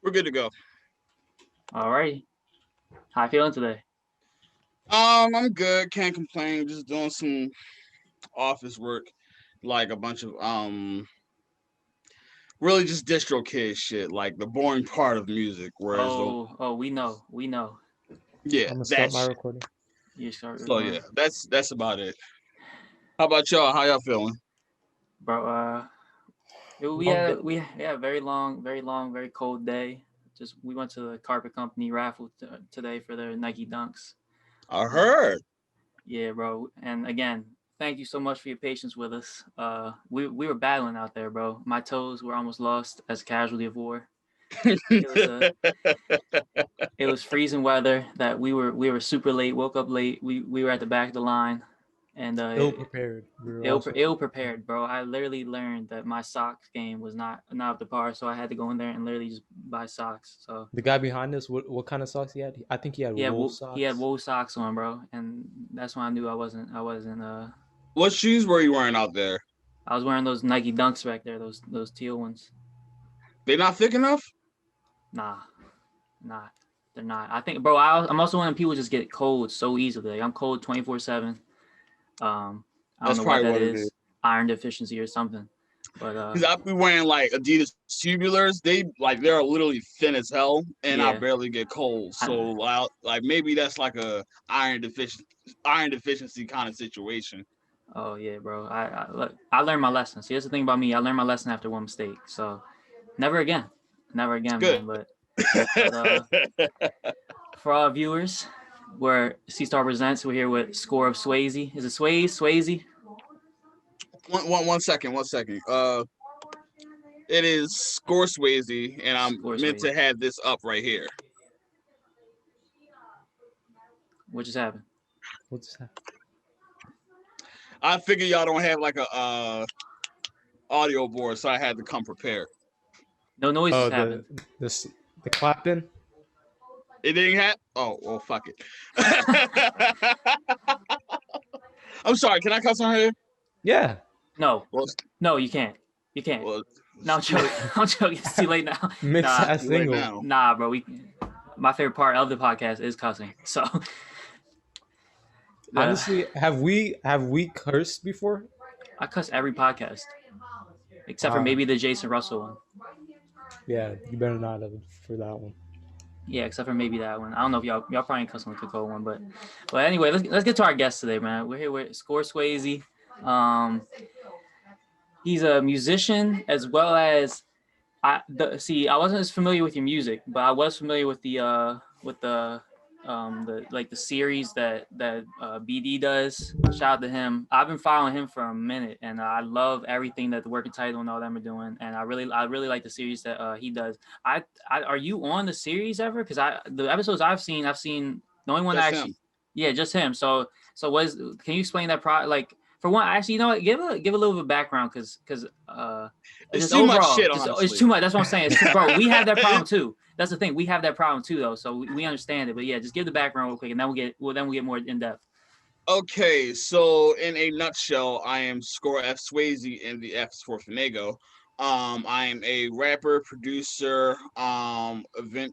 We're good to go. All right. How you feeling today? I'm good. Can't complain. Just doing some office work, like a bunch of really just distro kid shit, like the boring part of music. Whereas the We know. yeah, I'm gonna that start my shit. recording. You start So yeah, recording, that's about it. How about y'all? How y'all feeling? bro. We Long day. had a very long, very cold day. Just we went to the carpet company raffle today for their Nike Dunks. I Uh, heard. yeah, bro. And again, thank you so much for your patience with us. We were battling out there, bro. My toes were almost lost as a casualty of war. It was a It was freezing weather that we were super late. Woke up late. We were at the back of the line, and Ill prepared. We were also ill prepared, bro. I literally learned that my socks game was not up to par, so I had to go in there and literally just buy socks. So the guy behind us. What kind of socks he had? I think he had wool he had socks. wool socks on, bro, and that's when I knew I wasn't. What shoes were you wearing out there? I was wearing those Nike Dunks back there, those teal ones. They not thick enough? Nah, nah, they're not. I think, bro. I'm also one of people just get cold so easily. I'm cold 24/7. I don't That's know what probably that what it is. is, iron deficiency or something. But Because I be wearing like Adidas tubulars. They're literally thin as hell, and I yeah, barely get cold. So like maybe that's like a iron deficiency kind of situation. oh yeah, bro. Look, I learned my lesson. See, that's the thing about me. I learned my lesson after one mistake. So never It's again, good. man. But for our viewers, we're CStar Presents. We're here with Score of Swayze. Is it Swayze? one second, 1 second. It is Score Swayze, and I'm Score meant Swayze. to have this up right here. What just happened? What's that? I figure y'all don't have like a audio board, so I had to come prepared. No noises Oh, happened. the clapping. It didn't have. Oh well, fuck it. I'm sorry. Can I cuss on here? Yeah. No, Well, no, you can't. You can't. well, No, I'm joking. I'm joking. It's too late now. Mix Nah, ass too late single. now. nah, bro. My favorite part of the podcast is cussing. So Honestly, have we cursed before? I cuss every podcast except for maybe the Jason Russell one. Yeah, you better not have for that one. Yeah, except for maybe that one. I don't know if y'all probably ain't cussing with the cold one, but anyway, let's get to our guest today, man. We're here with Score Swayze. He's a musician as well as I wasn't as familiar with your music, but I was familiar with the series that BD does. Shout out to him. I've been following him for a minute, and I love everything that the Working Title and all them are doing. And I really like the series that he does. Are you on the series ever? Because the episodes I've seen the only one Just actually, him. yeah, just him. So can you explain that like? For one, actually, you know what? Give a little bit of background, because It's just too much overall, shit, it's honestly. too much. That's what I'm saying. Bro, we have that problem too. That's the thing. We have that problem too, though. So we understand it. But yeah, just give the background real quick, and then we'll get more in depth. Okay, so in a nutshell, I am Score F Swayze, and the F is for Finego. I am a rapper, producer, event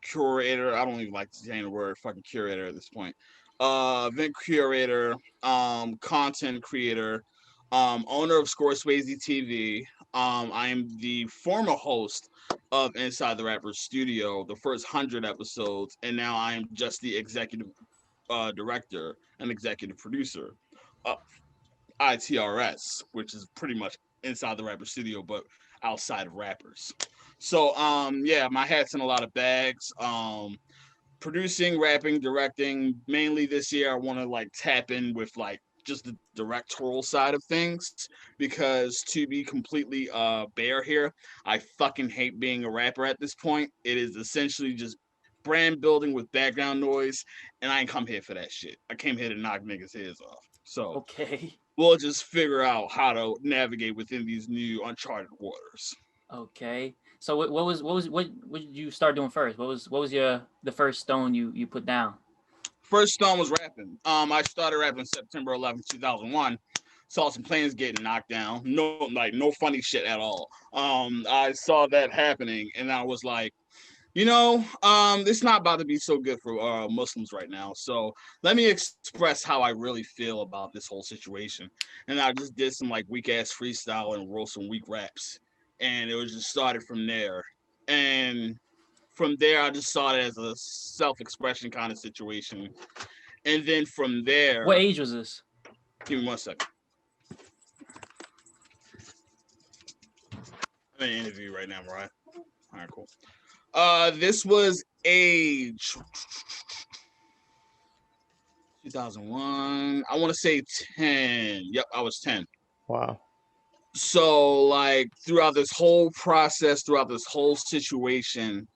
curator. I don't even like saying the word fucking curator at this point. Event curator, content creator, owner of Score Swayze TV. I am the former host of Inside the Rapper's Studio, the first 100 episodes, and now I am just the executive director and executive producer of ITRS, which is pretty much Inside the Rapper Studio, but outside of rappers. So yeah, my hat's in a lot of bags. Producing, rapping, directing. Mainly this year, I want to like tap in with like just the directorial side of things, because to be completely bare here, I fucking hate being a rapper at this point. It is essentially just brand building with background noise, and I ain't come here for that shit. I came here to knock niggas' heads off. So Okay. we'll just figure out how to navigate within these new uncharted waters. Okay. So what did you start doing first? What was the first stone you put down? First stone was rapping. I started rapping September 11th, 2001. saw some planes getting knocked down. No funny shit at all. I saw that happening, and I was like, it's not about to be so good for Muslims right now. So let me express how I really feel about this whole situation. And I just did some like weak ass freestyle and wrote some weak raps, and it was just started from there. And from there, I just saw it as a self expression kind of situation. And then from What there, age was this? give me 1 second. I'm in an interview right now, Mariah. All right, cool. This was age 2001. I want to say 10. Yep, I was 10. Wow. So, like, throughout this whole process, throughout this whole situation,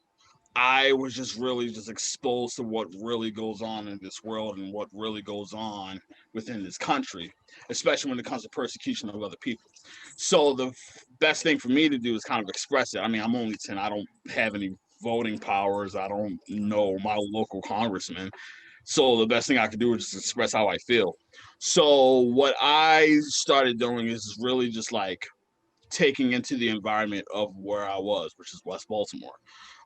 I was just really just exposed to what really goes on in this world and what really goes on within this country, especially when it comes to persecution of other people. So the best thing for me to do is kind of express it. I mean, I'm only 10. I don't have any voting powers. I don't know my local congressman. So the best thing I could do is just express how I feel. So what I started doing is really just like taking into the environment of where I was, which is West Baltimore.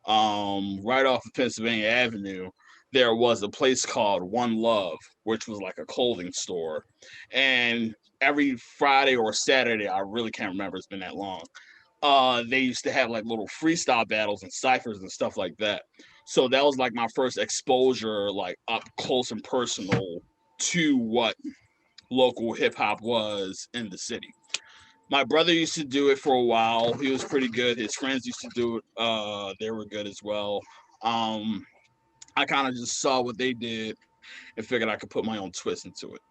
Right off of Pennsylvania Avenue, there was a place called One Love, which was like a clothing store. And every Friday or Saturday, I really can't remember, it's been that long. They used to have like little freestyle battles and ciphers and stuff like that. So that was like my first exposure, like up close and personal to what local hip hop was in the city. My brother used to do it for a while. He was pretty good. His friends used to do it. They were good as well. Um, I kind of just saw what they did and figured I could put my own twist into it.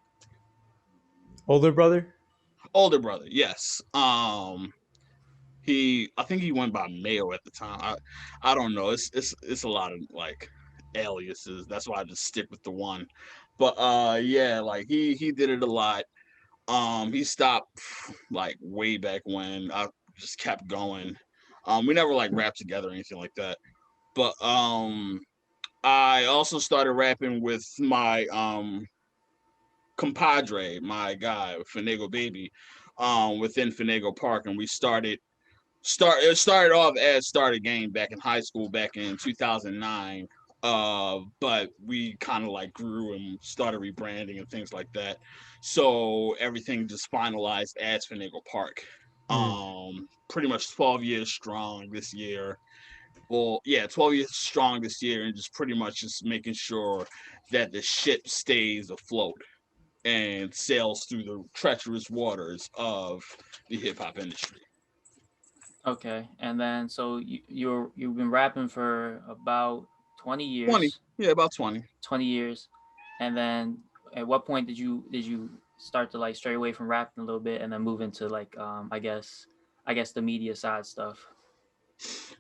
Older brother? Older brother, yes. I think he went by Mayo at the time. I don't know. It's a lot of like aliases. That's why I just stick with the one. But yeah, like he did it a lot. He stopped like way back when. I just kept going. We never like rapped together or anything like that. But I also started rapping with my compadre, my guy, Finago Baby, within Finago Park, and we it started off as Start a Game back in high school back in 2009. But we kind of like grew and started rebranding and things like that. So everything just finalized as Finagle Park. Pretty much 12 years strong this year. Well, yeah, 12 years strong this year, and just pretty much just making sure that the ship stays afloat and sails through the treacherous waters of the hip hop industry. Okay, and then so you've been rapping for about 20 20, years. yeah, about 20. 20 years, and then at what point did you start to like stray away from rapping a little bit and then move into like I guess the media side stuff?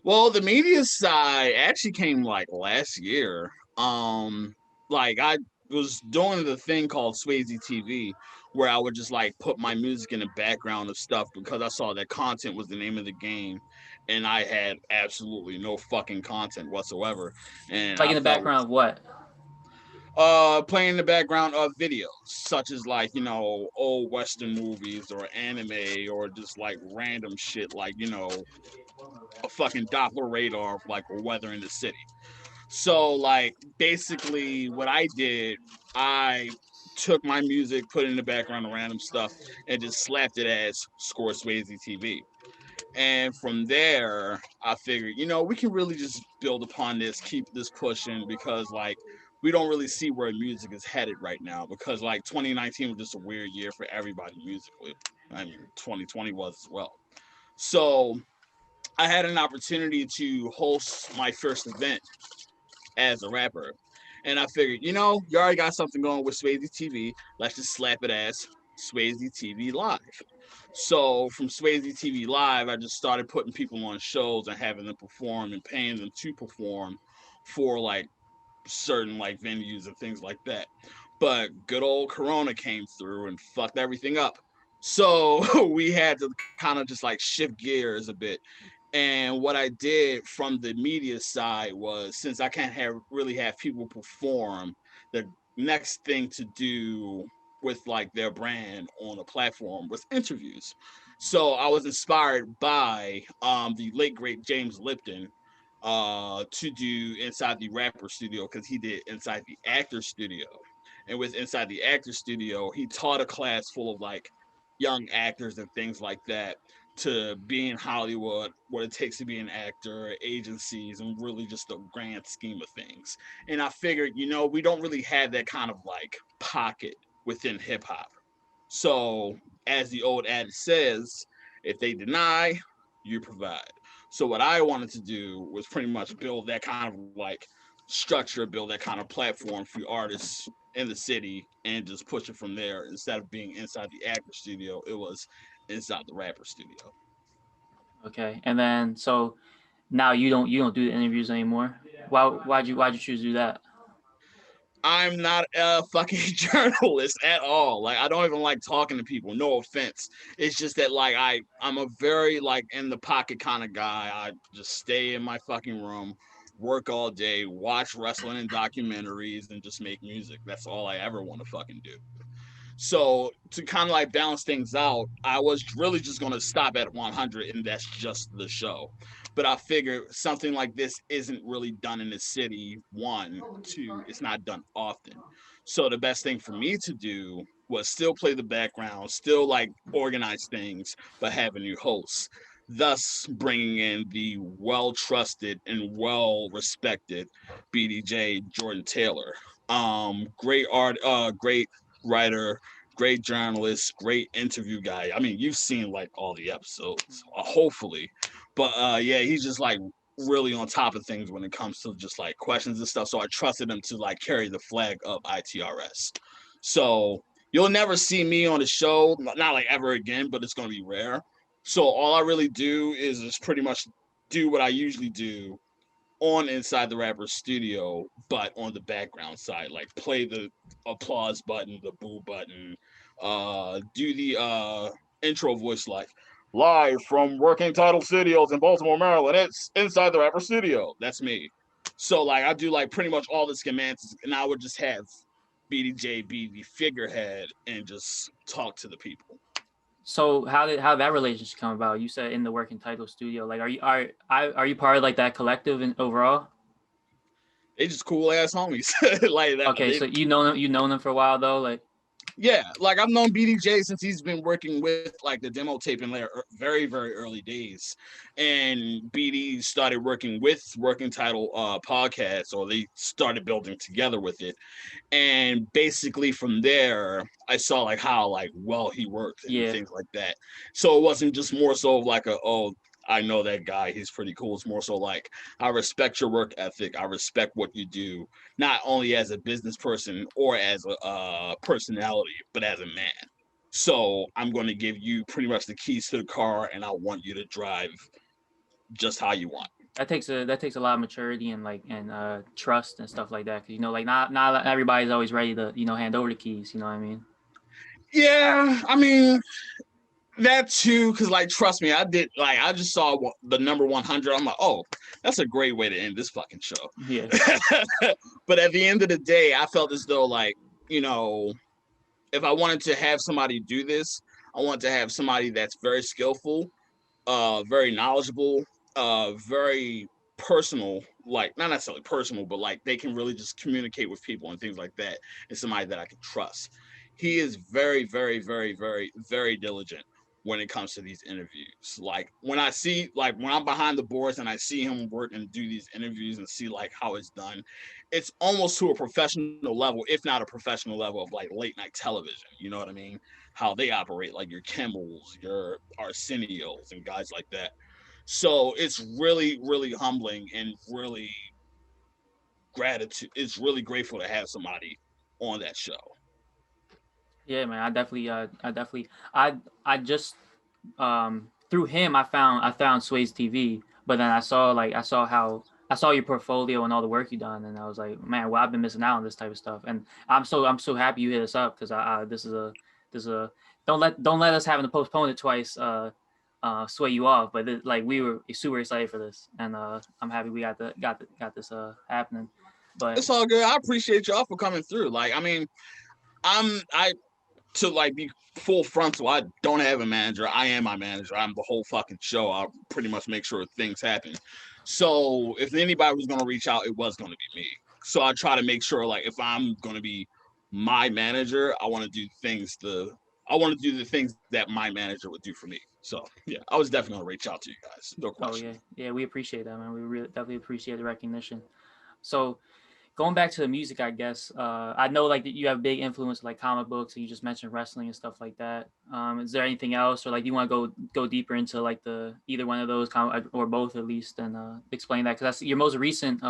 Well, the media side actually came like last year. Like I was doing the thing called Swayze TV, where I would just like put my music in the background of stuff because I saw that content was the name of the game, and I had absolutely no fucking content whatsoever, and Like I in the felt background of what? playing in the background of videos such as like old western movies or anime or just like random shit like a fucking Doppler radar of like weather in the city. So like basically what I did, I took my music, put it in the background of random stuff, and just slapped it as Score Swayze TV. And from there, I figured, we can really just build upon this, keep this pushing because like we don't really see where music is headed right now because like 2019 was just a weird year for everybody musically. I mean, 2020 was as well. So I had an opportunity to host my first event as a rapper. And I figured, you already got something going with Swayze TV. Let's just slap it as Swayze TV Live. So from Swayze TV Live, I just started putting people on shows and having them perform and paying them to perform for like certain like venues and things like that. But good old Corona came through and fucked everything up. So we had to kind of just like shift gears a bit. And what I did from the media side was since I can't really have people perform, the next thing to do with like their brand on a platform was interviews. So I was inspired by the late great James Lipton to do Inside the Rapper Studio because he did Inside the Actor Studio. And with Inside the Actor Studio, he taught a class full of like young actors and things like that to be in Hollywood, what it takes to be an actor, agencies, and really just the grand scheme of things. And I figured, we don't really have that kind of like pocket within hip hop. So, as the old adage says, if they deny, you provide. So, what I wanted to do was pretty much build that kind of like structure, build that kind of platform for artists in the city, and just push it from there. Instead of being inside the actor studio, it was inside the rapper studio. Okay, and then so now you don't do the interviews anymore. Why'd you choose to do that? I'm not a fucking journalist at all. Like I don't even like talking to people. No offense. It's just that like I'm a very like in the pocket kind of guy. I just stay in my fucking room, work all day, watch wrestling and documentaries, and just make music. That's all I ever want to fucking do. So to kind of like balance things out, I was really just going to stop at 100 and that's just the show. But I figure something like this isn't really done in the city. One, two, it's not done often. So the best thing for me to do was still play the background, still like organize things, but have a new host. Thus, bringing in the well trusted and well respected BDJ Jordan Taylor. Great writer, great journalist, great interview guy. I mean, you've seen like all the episodes, hopefully. But yeah, he's just like really on top of things when it comes to just like questions and stuff. So I trusted him to like carry the flag of ITRS. So you'll never see me on the show, not like ever again, but it's gonna be rare. So all I really do is just pretty much do what I usually do on Inside the Rapper Studio, but on the background side, like play the applause button, the boo button, do the intro voice like live from Working Title Studios in Baltimore, Maryland. It's Inside the Rapper Studio. That's me. So like I do like pretty much all the schematics, and I would just have BDJ be the figurehead and just talk to the people. So how that relationship come about? You said in the Working Title Studio. Like, are you part of like that collective and overall? They just cool ass homies. Like that. Okay, so you know them for a while though, like. Yeah, like I've known BDJ since he's been working with like the demo tape in their very, very early days. And BD started working with Working Title podcasts, or they started building together with it. And basically from there, I saw like how like well he worked and Yeah. things like that. So it wasn't just more so of like I know that guy, he's pretty cool. It's more so like I respect your work ethic. I respect what you do, not only as a business person or as a personality, but as a man. So I'm going to give you pretty much the keys to the car, and I want you to drive just how you want. That takes a lot of maturity and like and trust and stuff like that. Cause like not everybody's always ready to hand over the keys. You know what I mean? Yeah, I mean, that too, because like trust me, I just saw the number 100. I'm like, oh, that's a great way to end this fucking show. Yeah. But at the end of the day, I felt as though like you know if I wanted to have somebody do this, I want to have somebody that's very skillful, very knowledgeable, very personal, like not necessarily personal, but like they can really just communicate with people and things like that, and somebody that I can trust. He is very, very, very, very, very diligent when it comes to these interviews. Like when I'm behind the boards and I see him work and do these interviews and see like how it's done, it's almost to a professional level, if not a professional level of like late night television. You know what I mean? How they operate, like your Kimmels, your Arsenio's, and guys like that. So it's really, really humbling and really gratitude. It's really grateful to have somebody on that show. Yeah, man. I just through him I found Swayze TV, but then I saw your portfolio and all the work you done, and I was like, man, well, I've been missing out on this type of stuff, and I'm so happy you hit us up because this is a don't let us having to postpone it twice sway you off, but like we were super excited for this, and I'm happy we got this happening, but It's all good. I appreciate y'all for coming through. Like, I mean, I to like be full frontal, I don't have a manager. I am my manager. I'm the whole fucking show. I pretty much make sure things happen. So if anybody was gonna reach out, it was gonna be me. So I try to make sure like if I'm gonna be my manager, I want to do the things that my manager would do for me. So yeah, I was definitely gonna reach out to you guys. No Oh question. yeah, yeah, we appreciate that, man. We really definitely appreciate the recognition. So going back to the music, I guess I know like that you have big influence like comic books, and you just mentioned wrestling and stuff like that. Is there anything else, or like do you want to go deeper into like the either one of those or both at least, and explain that because that's your most recent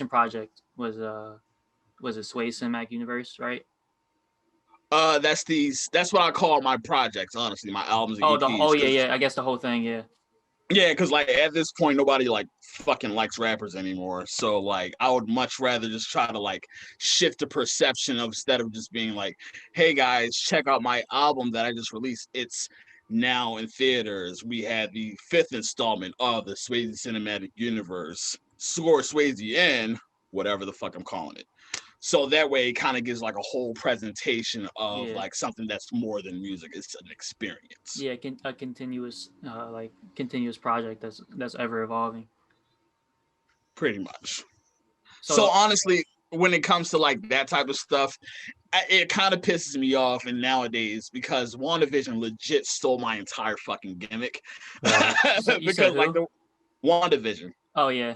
project was a Sway Cinematic Universe, right? That's what I call my projects. Honestly, my albums and Oh EPs. yeah, Because yeah, I guess the whole thing, yeah. yeah, because like at this point, nobody like fucking likes rappers anymore. So like, I would much rather just try to like shift the perception of instead of just being like, "Hey guys, check out my album that I just released. It's now in theaters. We had the fifth installment of the Swayze Cinematic Universe. Score Swayze in whatever the fuck I'm calling it." So that way, it kind of gives like a whole presentation of Yeah. like something that's more than music. It's an experience, Yeah, a continuous project that's ever evolving. pretty much. So So honestly, when it comes to like that type of stuff, it kind of pisses me off. And nowadays, because WandaVision legit stole my entire fucking gimmick, Right. you said because like who? the WandaVision, Oh yeah,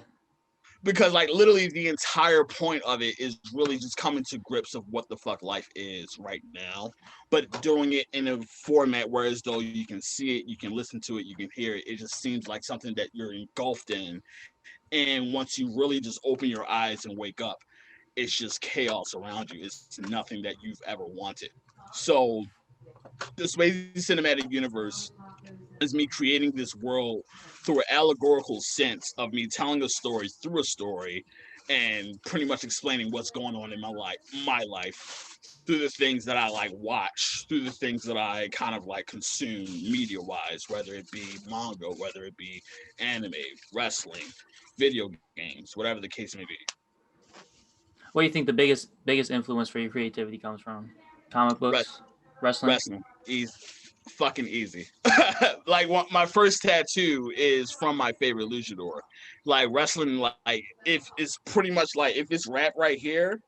because like literally the entire point of it is really just coming to grips of what the fuck life is right now, but doing it in a format where as though you can see it, you can listen to it, you can hear it. It just seems like something that you're engulfed in, and once you really just open your eyes and wake up, it's just chaos around you. It's nothing that you've ever wanted. So the Swayze Cinematic Universe is me creating this world through an allegorical sense of me telling a story through a story and pretty much explaining what's going on in my life through the things that I like watch, through the things that I kind of like consume media wise, whether it be manga, whether it be anime, wrestling, video games, whatever the case may be. what do you think the biggest influence for your creativity comes from? Comic books, wrestling. Wrestling, easy, fucking easy. Like my first tattoo is from my favorite luchador. Like wrestling, like if it's pretty much like if it's rap right here,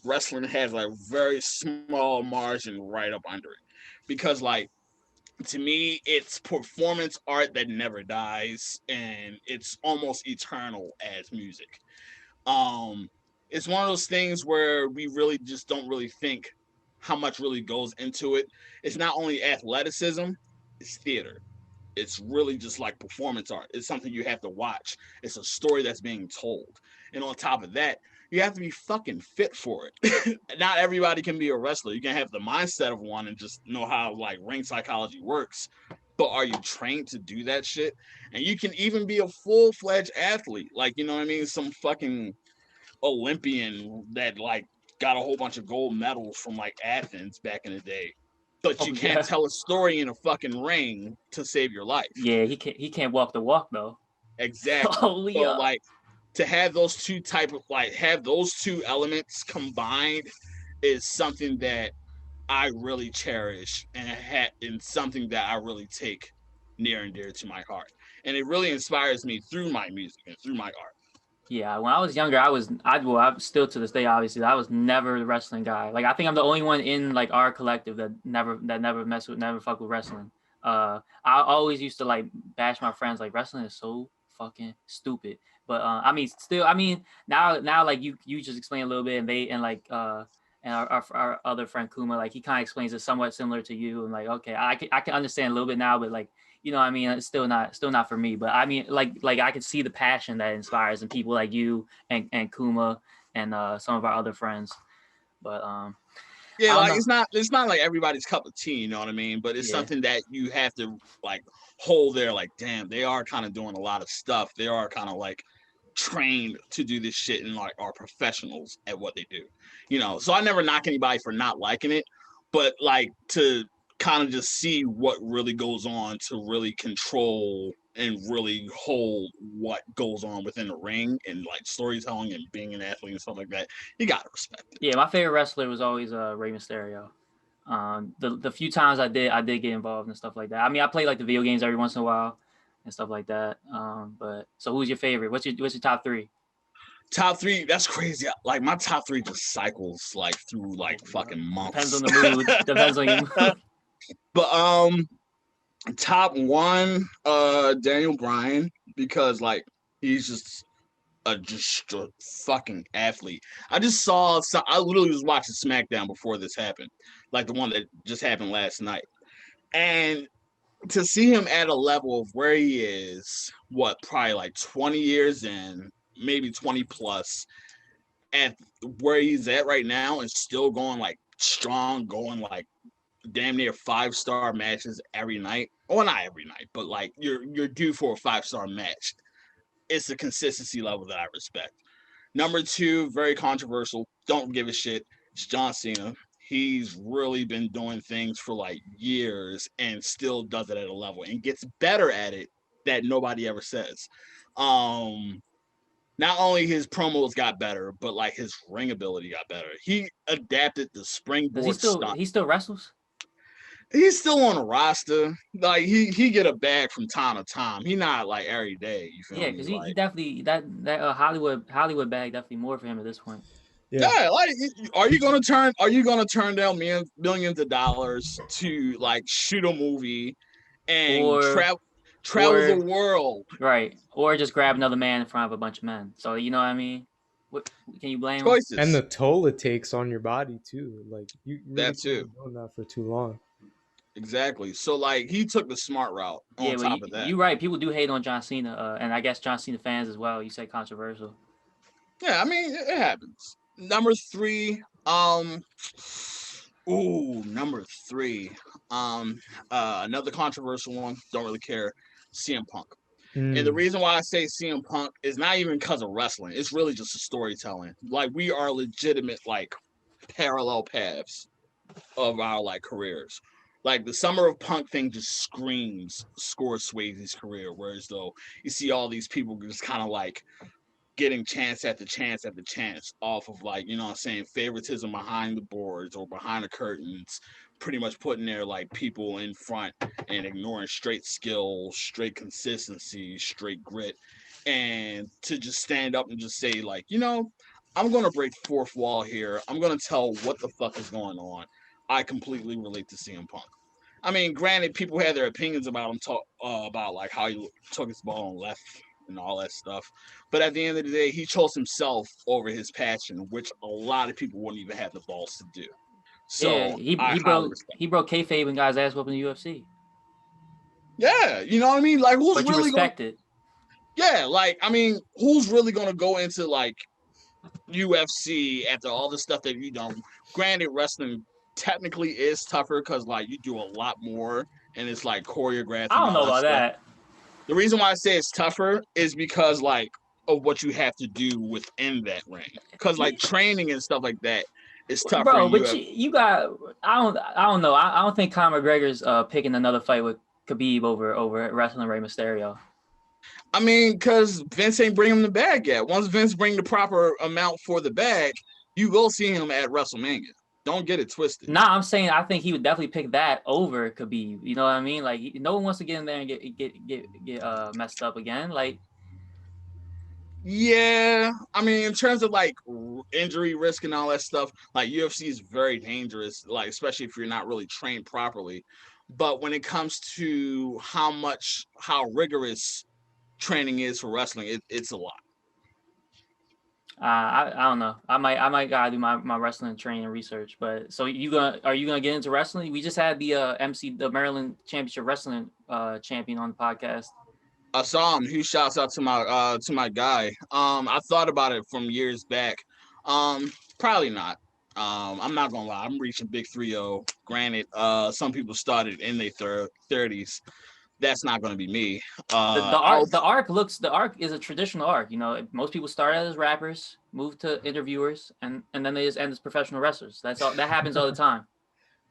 wrestling has like very small margin right up under it, because like to me it's performance art that never dies and it's almost eternal as music. um it's one of those things where we really just don't really think how much really goes into it. It's not only athleticism, it's theater. It's really just like performance art. It's something you have to watch. It's a story that's being told. And on top of that, you have to be fucking fit for it. Not everybody can be a wrestler. You can have the mindset of one and just know how like ring psychology works. But are you trained to do that shit? And you can even be a full-fledged athlete. Like, you know what I mean? Some fucking Olympian that like got a whole bunch of gold medals from like Athens back in the day. But Oh you can't yeah, tell a story in a fucking ring to save your life. yeah. He can't walk the walk though. Exactly. Holy So like to have those two type of like have those two elements combined is something that I really cherish and something that I really take near and dear to my heart. And it really inspires me through my music and through my art. Yeah, when I was younger, I'm still to this day, obviously, I was never the wrestling guy. Like, I think I'm the only one in like our collective never fuck with wrestling. I always used to like bash my friends like wrestling is so fucking stupid. But I mean, still, I mean, now like you just explain a little bit, and they and like and our other friend Kuma, like he kind of explains it somewhat similar to you, and like okay, I can understand a little bit now, but like you know what I mean, it's still not for me. But I mean, like I can see the passion that inspires in people like you and Kuma and some of our other friends. But Yeah, I don't like know. it's not like everybody's cup of tea, you know what I mean? But it's Yeah, something that you have to like hold there, like, damn, they are kind of doing a lot of stuff. They are kind of like trained to do this shit and like are professionals at what they do. You know, so I never knock anybody for not liking it, but like to kind of just see what really goes on to really control and really hold what goes on within the ring and like storytelling and being an athlete and stuff like that, you gotta respect it. yeah. My favorite wrestler was always Rey Mysterio. The few times I did get involved and stuff like that. I mean, I play like the video games every once in a while and stuff like that. But so who's your favorite? What's your top three? Top three, that's crazy. Like my top three just cycles like through like fucking months. Depends on the mood. Depends on your mood. But top one, Daniel Bryan, because like he's just a fucking athlete. I literally was watching SmackDown before this happened, like the one that just happened last night, and to see him at a level of where he is, probably like 20 years in, maybe 20 plus, at where he's at right now, and still going like strong, going like damn near 5-star matches every night. Well, not every night, but like you're due for a 5-star match. It's the consistency level that I respect. Number two, very controversial. Don't give a shit. It's John Cena. He's really been doing things for like years and still does it at a level and gets better at it that nobody ever says. Not only his promos got better, but like his ring ability got better. He adapted the springboard stunt. He still wrestles? He's still on the roster. Like he get a bag from time to time. He not like every day. You feel me? Yeah, because he definitely that Hollywood bag definitely more for him at this point. Yeah, like are you gonna turn down millions of dollars to like shoot a movie and travel the world? Right. Or just grab another man in front of a bunch of men. So you know what I mean? What can you blame Choices. him? And the toll it takes on your body too. Like you really that too. can't be doing that for too long. Exactly. So like he took the smart route on top of that. You're right. People do hate on John Cena, and I guess John Cena fans as well. You say controversial. Yeah, I mean it happens. Number three, number three. Another controversial one. Don't really care. CM Punk. And the reason why I say CM Punk is not even because of wrestling. It's really just a storytelling. Like we are legitimate like parallel paths of our like careers. Like the Summer of Punk thing just screams Score Swayze's career, whereas though you see all these people just kind of like getting chance after chance after chance off of like, you know what I'm saying, favoritism behind the boards or behind the curtains, pretty much putting their like people in front and ignoring straight skill, straight consistency, straight grit. And to just stand up and just say like, you know, I'm going to break fourth wall here. I'm going to tell what the fuck is going on. I completely relate to CM Punk. I mean, granted, people had their opinions about him, about like how he took his ball and left and all that stuff. But at the end of the day, he chose himself over his passion, which a lot of people wouldn't even have the balls to do. So yeah, he broke kayfabe and guys' ass whooping the UFC. Yeah, you know what I mean? Like who's really respect it? Yeah, like I mean, who's really gonna go into like UFC after all the stuff that you done? Granted, wrestling technically is tougher because like you do a lot more and it's like choreographed. I don't know about that. The reason why I say it's tougher is because like of what you have to do within that ring. Because like training and stuff like that is tougher. Bro, but you got I don't know. I don't think Conor McGregor's picking another fight with Khabib over wrestling Rey Mysterio. I mean, because Vince ain't bring him the bag yet. Once Vince bring the proper amount for the bag, you will see him at WrestleMania. Don't get it twisted. Nah, I'm saying I think he would definitely pick that over Khabib. You know what I mean? Like no one wants to get in there and get messed up again. Like, yeah, I mean, in terms of like injury risk and all that stuff, like UFC is very dangerous. Like especially if you're not really trained properly. But when it comes to how rigorous training is for wrestling, it's a lot. I don't know. I might gotta do my wrestling training research. But so are you gonna get into wrestling? We just had the Maryland Championship Wrestling champion on the podcast. I saw him. Huge shouts out to my guy. I thought about it from years back. Probably not. I'm not gonna lie. I'm reaching big 3-0. Granted, some people started in their 30s. That's not going to be me. The arc is a traditional arc. You know, most people start out as rappers, move to interviewers, and then they just end as professional wrestlers. That's all. That happens all the time.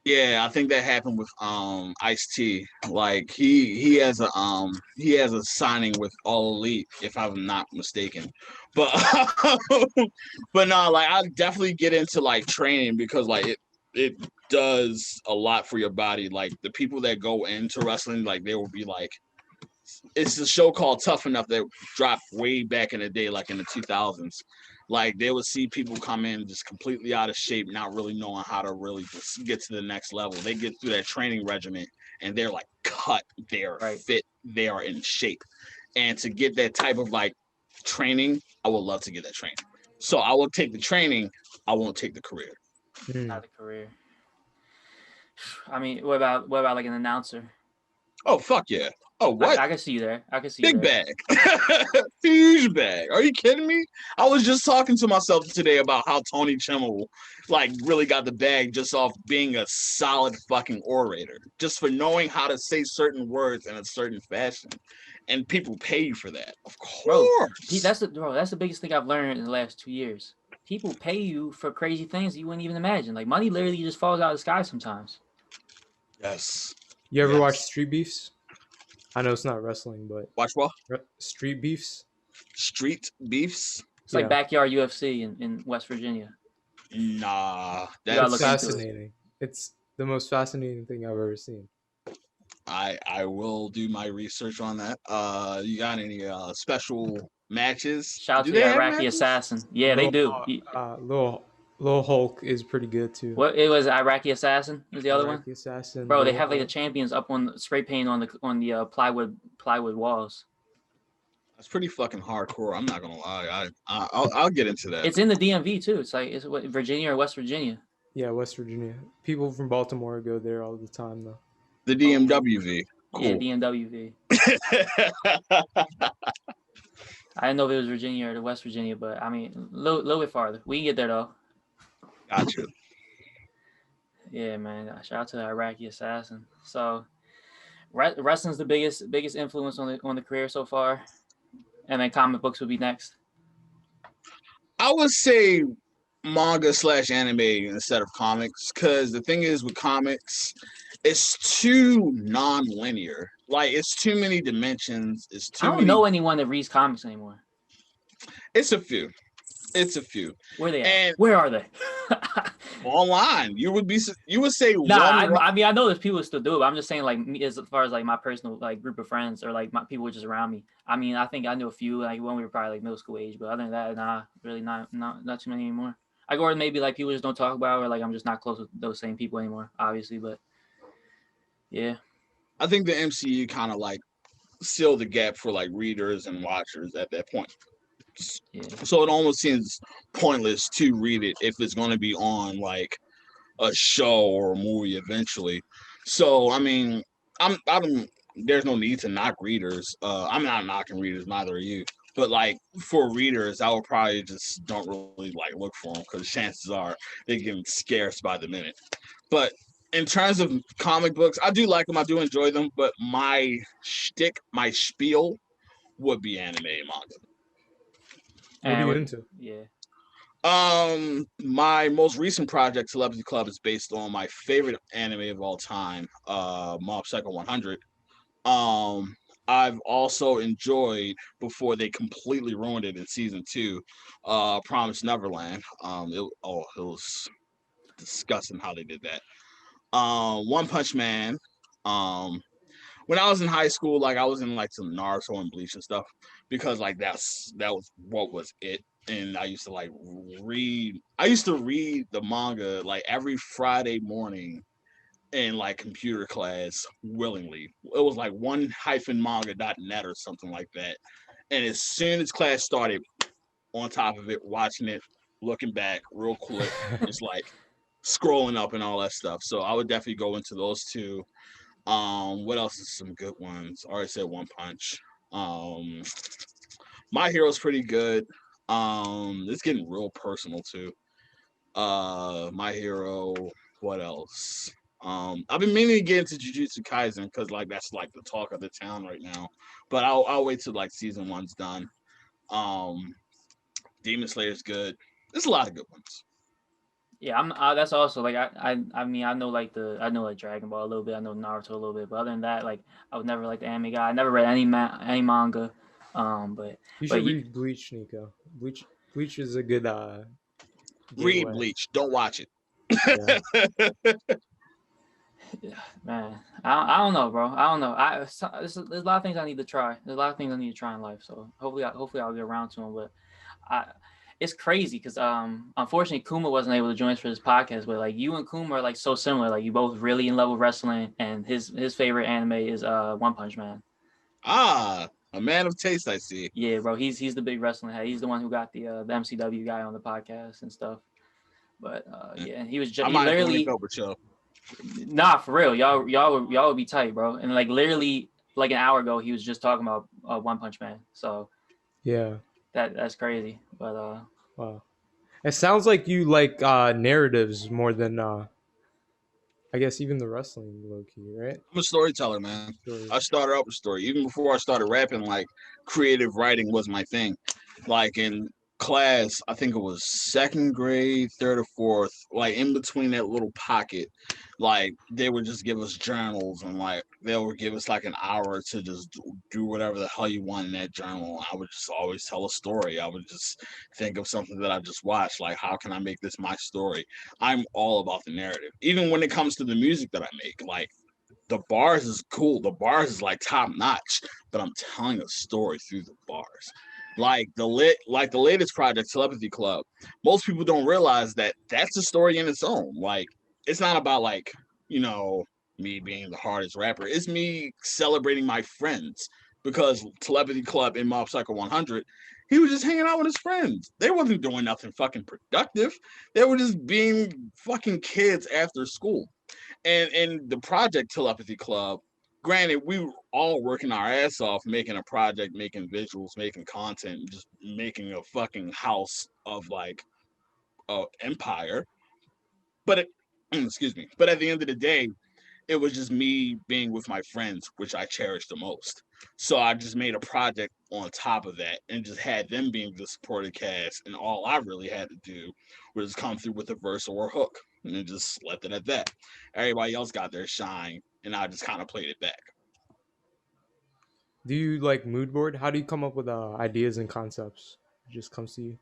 Yeah, I think that happened with Ice-T. Like he has a signing with All Elite, if I'm not mistaken. But but no, like I definitely get into like training because like it does a lot for your body. Like the people that go into wrestling, like they will be like, it's a show called Tough Enough that dropped way back in the day, like in the 2000s. Like they would see people come in just completely out of shape, not really knowing how to really just get to the next level. They get through that training regimen and they're like cut, they're Right. fit, they are in shape. And to get that type of like training, I would love to get that training. So I will take the training, I won't take the career. Not a career. I mean, what about like an announcer? Oh fuck yeah. Oh what? I can see you there. I can see you Big there. bag. Huge bag. Are you kidding me? I was just talking to myself today about how Tony Chimmel like really got the bag just off being a solid fucking orator. Just for knowing how to say certain words in a certain fashion. And people pay you for that. Of course. That's the biggest thing I've learned in the last 2 years. People pay you for crazy things you wouldn't even imagine. Like money literally just falls out of the sky sometimes. Yes. You ever watch Street Beefs? I know it's not wrestling, but watch what? Street Beefs. Street beefs. It's like backyard UFC in West Virginia. Nah, that's fascinating. It's the most fascinating thing I've ever seen. I will do my research on that. You got any special matches? Shout out to the Iraqi assassin. Yeah, they do. Lil Hulk is pretty good too. What it was Iraqi assassin was the other one? Iraqi assassin. Bro, they have like the champions up on spray paint on the plywood walls. That's pretty fucking hardcore. I'm not gonna lie. I'll get into that. It's in the DMV too. It's like what, Virginia or West Virginia. Yeah, West Virginia. People from Baltimore go there all the time though. The DMWV. Cool. Yeah, DMWV. I didn't know if it was Virginia or the West Virginia, but I mean, a little bit farther. We can get there though. Gotcha. Yeah, man. Shout out to the Iraqi assassin. So, wrestling's the biggest influence on the career so far, and then comic books would be next. I would say manga/anime instead of comics, because the thing is with comics, it's too non-linear. Like it's too many dimensions. It's too. I don't know anyone that reads comics anymore. It's a few. Where they at? Where are they? Online. You would say. Nah, I mean I know there's people who still do it, but I'm just saying like me, as far as like my personal like group of friends or like my people just around me. I mean I think I knew a few like when we were probably like middle school age, but other than that, nah, really not too many anymore. I go or maybe like people just don't talk about, or like I'm just not close with those same people anymore, obviously, but yeah. I think the MCU kind of like sealed the gap for like readers and watchers at that point. Yeah. So it almost seems pointless to read it if it's going to be on like a show or a movie eventually. So I mean, I don't. There's no need to knock readers. I'm not knocking readers, neither are you. But like for readers, I would probably just don't really like look for them because chances are they're getting scarce by the minute. But in terms of comic books, I do like them. I do enjoy them. But my shtick, my spiel, would be anime and manga. What are you into? Yeah. My most recent project, Celebrity Club, is based on my favorite anime of all time, Mob Psycho 100. I've also enjoyed, before they completely ruined it in season 2, Promised Neverland. It was disgusting how they did that. One Punch Man. When I was in high school, like I was in like some Naruto and Bleach and stuff, because like that was what was it. And I used to read the manga like every Friday morning in like computer class willingly. It was like one-manga.net or something like that. And as soon as class started, on top of it, watching it, looking back real quick, just like scrolling up and all that stuff. So I would definitely go into those two. What else is some good ones? I already said One Punch. My Hero's pretty good. It's getting real personal too. My Hero. What else? I've been meaning to get into Jujutsu Kaisen because like that's like the talk of the town right now. But I'll wait till like season 1's done. Demon Slayer's good. There's a lot of good ones. Yeah, I'm. That's also like I mean I know like Dragon Ball a little bit. I know Naruto a little bit, but other than that, like I was never like the anime guy. I never read any manga. But you should read Bleach, Nico. Bleach is a good. Read Bleach. Don't watch it. Yeah, man, I don't know, bro. I don't know. There's a lot of things I need to try. There's a lot of things I need to try in life. So hopefully I'll get around to them. But I, it's crazy because unfortunately Kuma wasn't able to join us for this podcast. But like you and Kuma are like so similar. Like you both really in love with wrestling, and his favorite anime is One Punch Man. Ah, a man of taste, I see. Yeah, bro. He's the big wrestling head. He's the one who got the MCW guy on the podcast and stuff. But yeah, he was I he might have to link literally up with you. nah, for real. Y'all would be tight, bro. And like literally like an hour ago, he was just talking about One Punch Man. So Yeah. that's crazy. But Wow. It sounds like you like narratives more than I guess even the wrestling low key, right? I'm a storyteller, man. Story. I started out with story. Even before I started rapping, like creative writing was my thing. Like in class, I think it was second grade, third or fourth, like in between that little pocket, like they would just give us journals and like they would give us like an hour to just do whatever the hell you want in that journal. I would just always tell a story. I would just think of something that I just watched, like how can I make this my story? I'm all about the narrative. Even when it comes to the music that I make, like the bars is cool. The bars is like top notch, but I'm telling a story through the bars. Like the latest project, Telepathy Club. Most people don't realize that that's a story in its own. Like it's not about like you know me being the hardest rapper. It's me celebrating my friends because Telepathy Club in Mob Psycho 100, he was just hanging out with his friends. They wasn't doing nothing fucking productive. They were just being fucking kids after school. And in the project Telepathy Club, granted, we were all working our ass off making a project, making visuals, making content, just making a fucking house of like empire. But excuse me. But at the end of the day, it was just me being with my friends, which I cherish the most. So I just made a project on top of that and just had them being the supporting cast. And all I really had to do was come through with a verse or a hook and then just left it at that. Everybody else got their shine and I just kind of played it back. Do you like mood board? How do you come up with ideas and concepts? It just comes to you.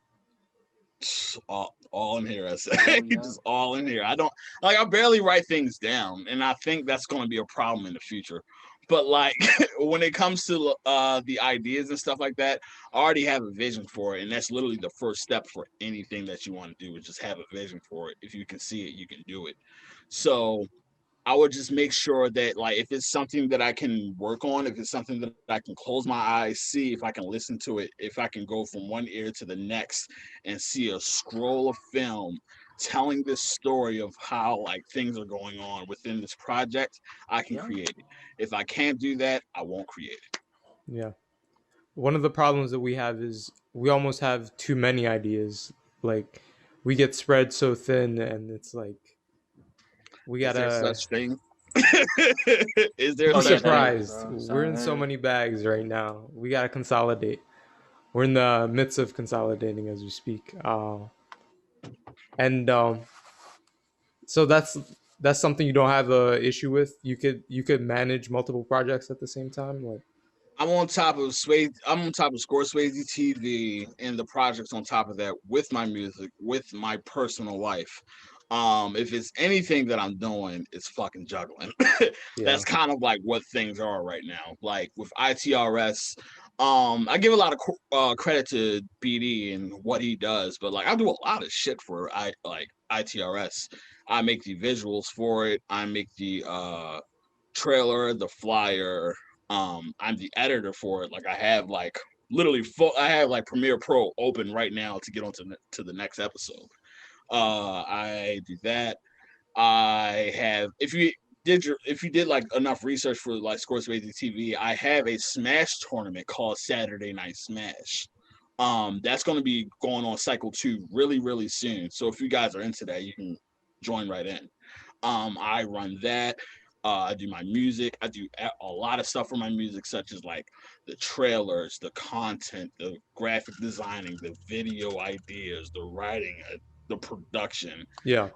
All in here, I say. oh yeah, Just all in here. I don't like I barely write things down, and I think that's going to be a problem in the future. But like when it comes to the ideas and stuff like that, I already have a vision for it, and that's literally the first step for anything that you want to do is just have a vision for it. If you can see it, you can do it. So I would just make sure that like if it's something that I can work on, if it's something that I can close my eyes, see if I can listen to it, if I can go from one ear to the next and see a scroll of film telling this story of how like things are going on within this project, I can yeah, create it. If I can't do that, I won't create it. Yeah. One of the problems that we have is we almost have too many ideas. Like we get spread so thin, and it's like we Is there gotta. such thing? Is there You'd oh be yeah, such there thing? is, surprised. bro. We're in so So many bags right now. We gotta consolidate. We're in the midst of consolidating as we speak. And so that's something you don't have a issue with. You could manage multiple projects at the same time. Like I'm on top of Swayze. I'm on top of Score Swayze TV and the projects on top of that with my music, with my personal life. If it's anything that I'm doing, it's fucking juggling. yeah, That's kind of like what things are right now. Like with ITRS, I give a lot of credit to BD and what he does, but like I do a lot of shit for ITRS. I make the visuals for it. I make the trailer, the flyer. I'm the editor for it. Like I have like literally I have like Premiere Pro open right now to get on to the next episode. I do that. I have if you did like enough research for like Scorespace TV, I have a Smash tournament called Saturday Night Smash. That's going to be going on cycle 2 really really soon. So if you guys are into that, you can join right in. I run that. I do my music. I do a lot of stuff for my music, such as like the trailers, the content, the graphic designing, the video ideas, the writing, the production. yeah,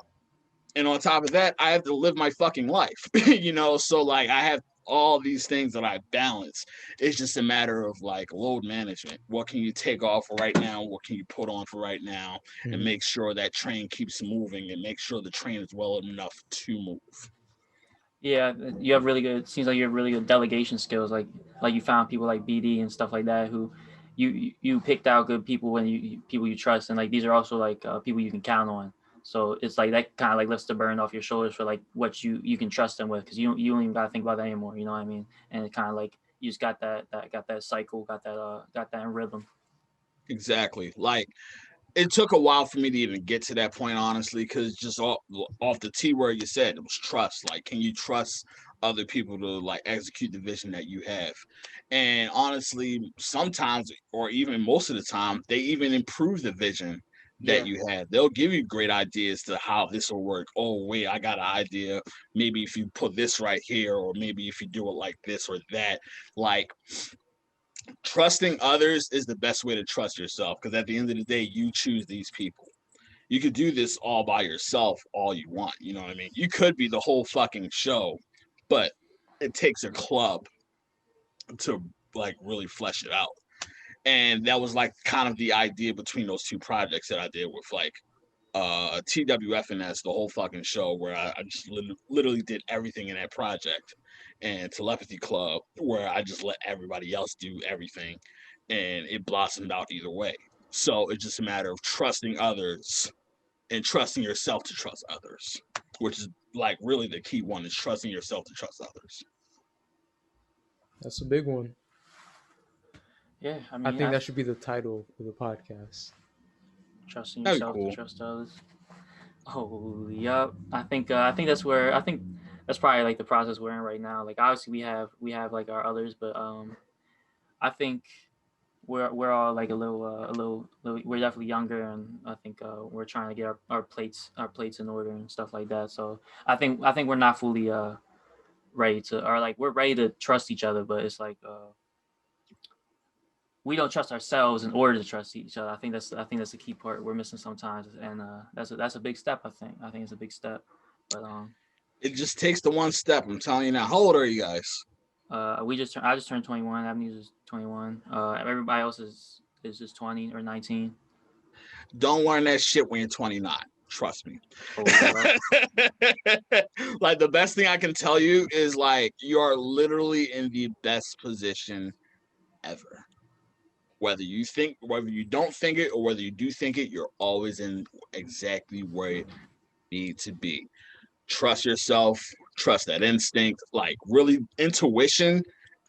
And on top of that, I have to live my fucking life, you know. So like, I have all these things that I balance. It's just a matter of like load management. What can you take off for right now? What can you put on for right now? And Mhm. make sure that train keeps moving and make sure the train is well enough to move. Yeah, you have really good. Seems like you have really good delegation skills. Like you found people like BD and stuff like that who you picked out good people and people you trust, and like these are also like people you can count on. So it's like that kind of like lifts the burden off your shoulders for like what you can trust them with, because you don't even gotta think about that anymore. You know what I mean? And it kind of like you just got that cycle, got that in rhythm. Exactly. Like it took a while for me to even get to that point, honestly, because just off the T word you said, it was trust. Like, can you trust other people to like execute the vision that you have? And honestly, sometimes, or even most of the time, they even improve the vision that Yeah. you have. They'll give you great ideas to how this will work. Oh, wait, I got an idea. Maybe if you put this right here, or maybe if you do it like this or that. Like, trusting others is the best way to trust yourself, because at the end of the day, you choose these people. You could do this all by yourself all you want. You know what I mean? You could be the whole fucking show, but it takes a club to like really flesh it out. And that was like kind of the idea between those two projects that I did with like TWFNS, the whole fucking show, where I just literally did everything in that project, and Telepathy Club, where I just let everybody else do everything, and it blossomed out either way. So it's just a matter of trusting others and trusting yourself to trust others, which is like really the key one, is trusting yourself to trust others. That's a big one. Yeah, I I mean, think that should be the title of the podcast. trusting That'd be yourself to cool. trust others. Oh, yep. I think that's where I think that's probably like the process we're in right now. Like obviously we have like our others, but I think we're all like a little we're definitely younger, and I think we're trying to get our plates in order and stuff like that. So I think we're not fully ready to, or like we're ready to trust each other, but it's like we don't trust ourselves in order to trust each other. I think that's the key part we're missing sometimes, and that's a big step. I think it's a big step, but It just takes the one step. I'm telling you now. How old are you guys? I just turned 21. Avenues is 21. Everybody else is just 20 or 19. Don't learn that shit when you're 29. Trust me. Oh yeah. Like the best thing I can tell you is like you are literally in the best position ever. Whether you don't think it or whether you do think it, you're always in exactly where you need to be. Trust yourself, trust that instinct. Like really, intuition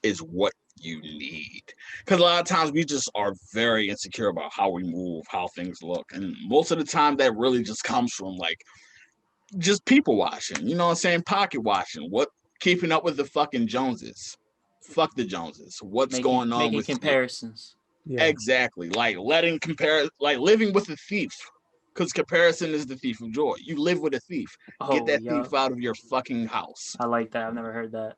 is what you need. Because a lot of times we just are very insecure about how we move, how things look, and most of the time that really just comes from like just people watching. You know what I'm saying? Pocket watching. What keeping up with the fucking Joneses? Fuck the Joneses. What's making going on making with you? comparisons. Yeah. Exactly. Like letting compare, like living with a thief, because comparison is the thief of joy. You live with a thief. Get Oh that yeah. thief out of your fucking house. I like that. I've never heard that.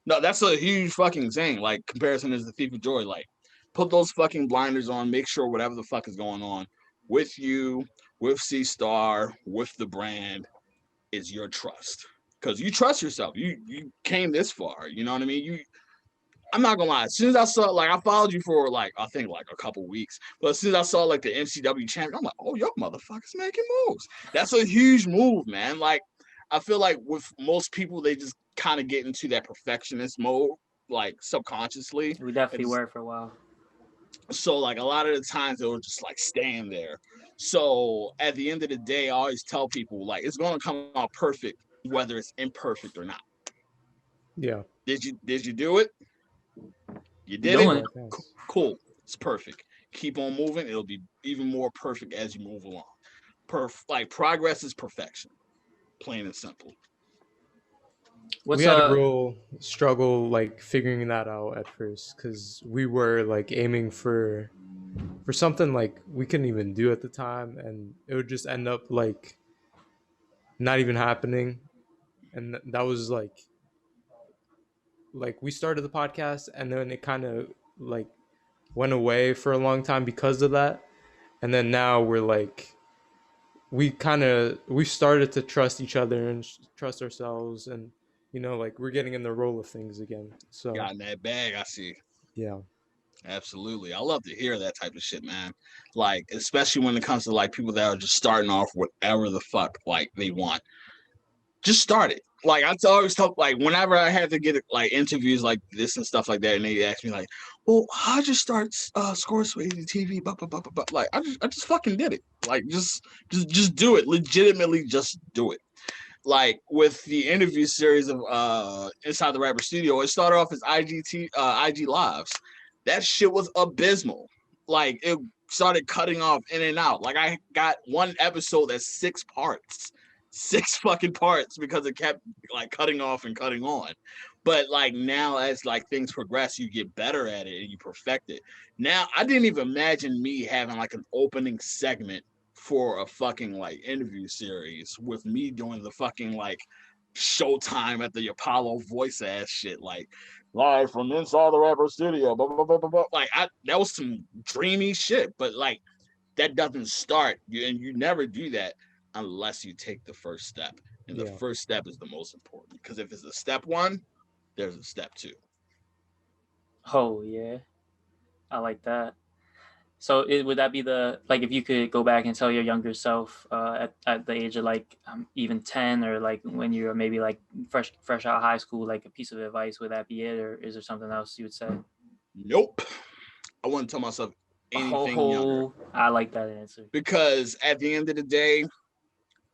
No, that's a huge fucking thing. Like comparison is the thief of joy. Like put those fucking blinders on. Make sure whatever the fuck is going on with you, with CStar, with the brand, is your trust. Because you trust yourself. You came this far. You know what I mean? I'm not gonna lie. As soon as I saw, like, I followed you for like I think like a couple weeks, but as soon as I saw like the MCW champion, I'm like, oh, yo, motherfuckers making moves. That's a huge move, man. Like, I feel like with most people, they just kind of get into that perfectionist mode, like subconsciously. We definitely It's, were for a while. so like a lot of the times they were just like staying there. So at the end of the day, I always tell people like it's gonna come out perfect, whether it's imperfect or not. Yeah. Did you do it? You We did it? doing Yeah. it. Thanks. Cool. It's perfect. Keep on moving. It'll be even more perfect as you move along. Like progress is perfection. Plain and simple. We What's had a real struggle like figuring that out at first because we were like aiming for something like we couldn't even do at the time, and it would just end up like not even happening. And that was like we started the podcast, and then it kind of like went away for a long time because of that. And then now we're like we started to trust each other and trust ourselves, and you know, like we're getting in the roll of things again. So Got in that bag, I see. yeah, Absolutely. I love to hear that type of shit, man. Like, especially when it comes to like people that are just starting off whatever the fuck like they want. Just start it. Like I always tell, like whenever I had to get like interviews like this and stuff like that, and they ask me like, "Well, how'd you start Score Swayze TV?" Blah, blah, blah, blah, blah. Like I just fucking did it. Like just do it. Legitimately, just do it. Like with the interview series of Inside the Rapper Studio, it started off as IG lives. That shit was abysmal. Like it started cutting off in and out. Like I got one episode that's 6 parts. 6 fucking parts because it kept like cutting off and cutting on. But like now as like things progress, you get better at it and you perfect it. Now I didn't even imagine me having like an opening segment for a fucking like interview series with me doing the fucking like Showtime at the Apollo voice ass shit, like live from inside the Rapper Studio, blah, blah, blah, blah, blah. Like that was some dreamy shit, but like that doesn't start, and you never do that unless you take the first step, and the yeah, first step is the most important, because if it's a step one, there's a step two. Oh yeah, I like that. So would that be the, like, if you could go back and tell your younger self at the age of like even 10, or like when you're maybe like fresh out of high school, like a piece of advice, would that be it, or is there something else you would say? Nope. I wouldn't tell myself anything younger, Oh, I like that answer. because at the end of the day,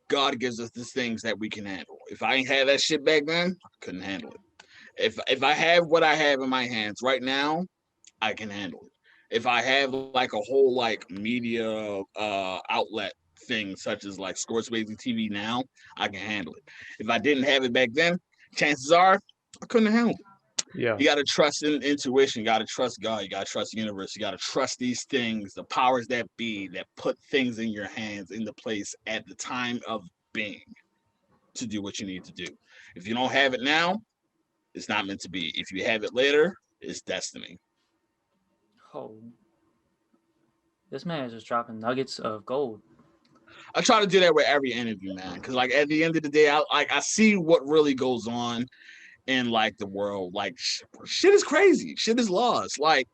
God gives us the things that we can handle. If I ain't had that shit back then, I couldn't handle it. If I have what I have in my hands right now, I can handle it. If I have like a whole like media outlet thing such as like Score F TV now, I can handle it. If I didn't have it back then, chances are I couldn't handle it. yeah, You got to trust in intuition. You got to trust God. You got to trust the universe. You got to trust these things, the powers that be, that put things in your hands into place at the time of being, to do what you need to do. If you don't have it now, it's not meant to be. If you have it later, it's destiny. Oh, this man is just dropping nuggets of gold. I try to do that with every interview, man, because like at the end of the day, I see what really goes on in like the world. Like shit is crazy. Shit is lost. Like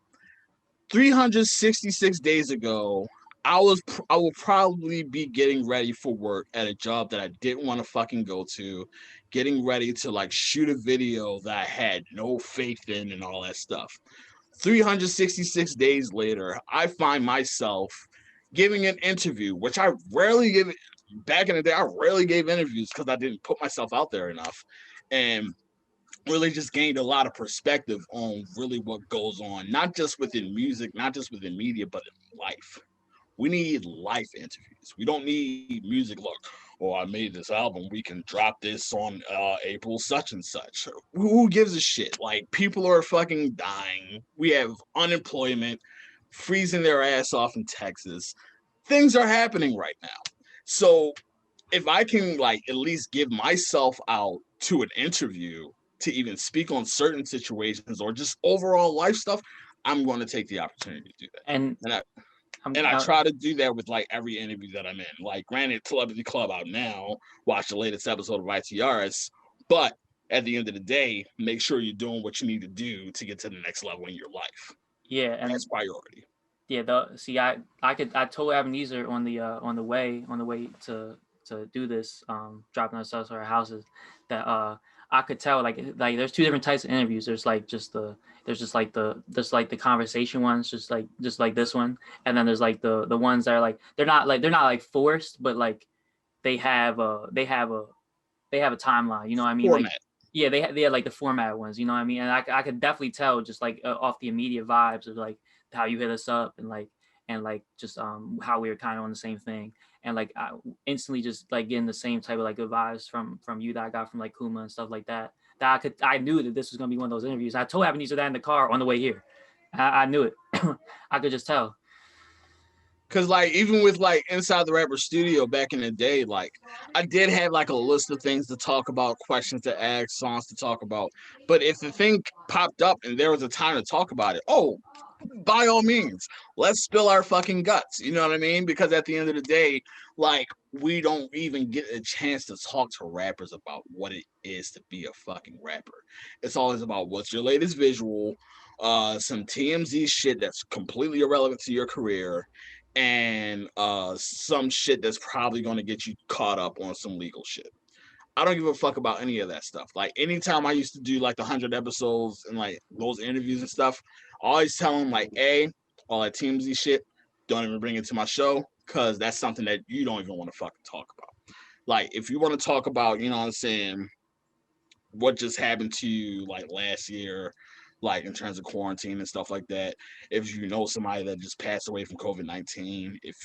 366 days ago, I will probably be getting ready for work at a job that I didn't want to fucking go to, getting ready to like shoot a video that I had no faith in and all that stuff. 366 days later, I find myself giving an interview, which I rarely give. Back in the day, I rarely gave interviews because I didn't put myself out there enough, and really just gained a lot of perspective on really what goes on, not just within music, not just within media, but in life. We need life interviews. We don't need music like, oh, I made this album, we can drop this on April such and such. Who gives a shit? Like, people are fucking dying. We have unemployment, freezing their ass off in Texas. Things are happening right now. So if I can like at least give myself out to an interview to even speak on certain situations or just overall life stuff, I'm going to take the opportunity to do that. And And I I'm and I try to do that with like every interview that I'm in. Like, granted, Celebrity Club out now, watch the latest episode of ITRS, but at the end of the day, make sure you're doing what you need to do to get to the next level in your life. yeah, and That's priority. yeah, I told Ebenezer on the way to do this, dropping ourselves to our houses, that I could tell like there's two different types of interviews. There's like the conversation ones, just like this one, and then there's like the ones that are like they're not like forced, but like they have a timeline. You know what I mean? Like, Format. yeah, they had like the format ones. You know what I mean? And I could definitely tell just like off the immediate vibes of like how you hit us up, and like just how we were kind of on the same thing, and like I instantly just like getting the same type of like vibes from you that I got from like Kuma and stuff like that. That I knew that this was gonna be one of those interviews. I told Ebenezer that in the car on the way here. I knew it. I could just tell. Cause like even with like Inside the Rapper Studio back in the day, like I did have like a list of things to talk about, questions to ask, songs to talk about. But if the thing popped up and there was a time to talk about it, oh, by all means, let's spill our fucking guts. You know what I mean? Because at the end of the day, like we don't even get a chance to talk to rappers about what it is to be a fucking rapper. It's always about what's your latest visual, some TMZ shit that's completely irrelevant to your career, and some shit that's probably going to get you caught up on some legal shit. I don't give a fuck about any of that stuff. Like anytime I used to do like the 100 episodes and like those interviews and stuff, I always tell them like, all that TMZ shit, don't even bring it to my show because that's something that you don't even want to fucking talk about. Like if you want to talk about, you know what I'm saying, what just happened to you like last year, like in terms of quarantine and stuff like that. If you know somebody that just passed away from COVID-19, if